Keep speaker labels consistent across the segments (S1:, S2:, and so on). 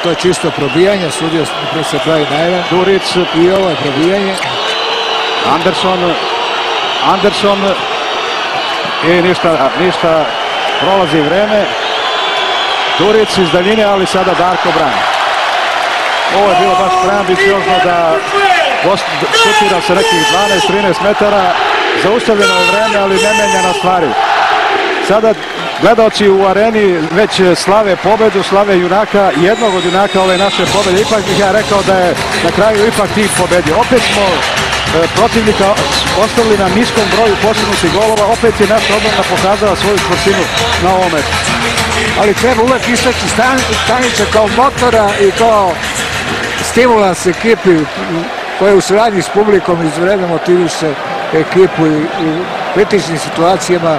S1: To je čisto probijanje, sudio se pravi najvan.
S2: Duric
S1: i ovo je probijanje.
S2: Anderson i ništa, prolazi vreme. Duric iz daljine, ali sada Darko brani. Ovo je bilo baš preambiciozno da šutira se nekih 12-13 metara. Zaustavljeno je vreme, ali ne menja na stvari. Sada gledaoci u areni već slave pobedu, slave junaka, jednog od junaka ove naše pobede. Ipak bih ja rekao da je na kraju ipak tim pobedio. Opet smo protivnika ostavili na niskom broju postignutih golova, opet je naša odbrana pokazala svoju čvrstinu na ovom meču.
S1: Ali treba uvek istaći Stanića kao motora i kao stimulans ekipi koja u suradnji s publikom izvanredno motiviše ekipu i u kritičnim situacijama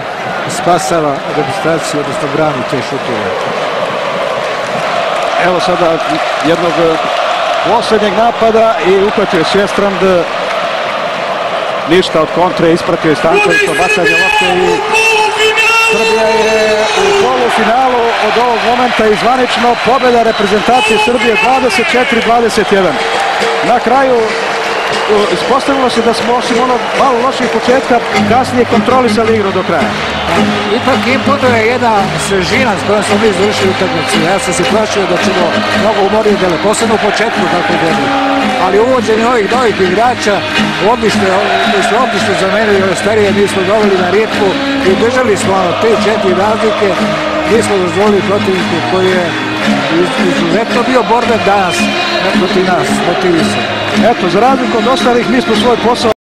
S1: spasava demonstraciju, odnosno brani te šutove.
S2: Evo sada jednog posljednjeg napada i uhvatio Sjestrand. Ništa od kontre, ispratio je Stanković, bacanje lopte i Srbija je u polufinalu od ovog momenta i zvanično pobjeda reprezentacije Srbije 24-21. Na kraju ispostavilo se da smo osim onog malo loših početka kasnije kontrolisali igru do kraja.
S1: Ipak imponuje jedna svežina s kojom smo mi izvršili utakmicu. Ja sam se plašio da ćemo mnogo umoriti dele, posebno u početku tako godinu. Ali uvođenje ovih novih igrača odlično zamenili ove starije, mi smo doveli na ritmu i držali smo 3-4 razlike. Nismo dozvolili protivniku koji je izuzetno bio borben danas protiv nas, motivisan.
S2: Eto, za razliku od ostalih, mi smo svoj posao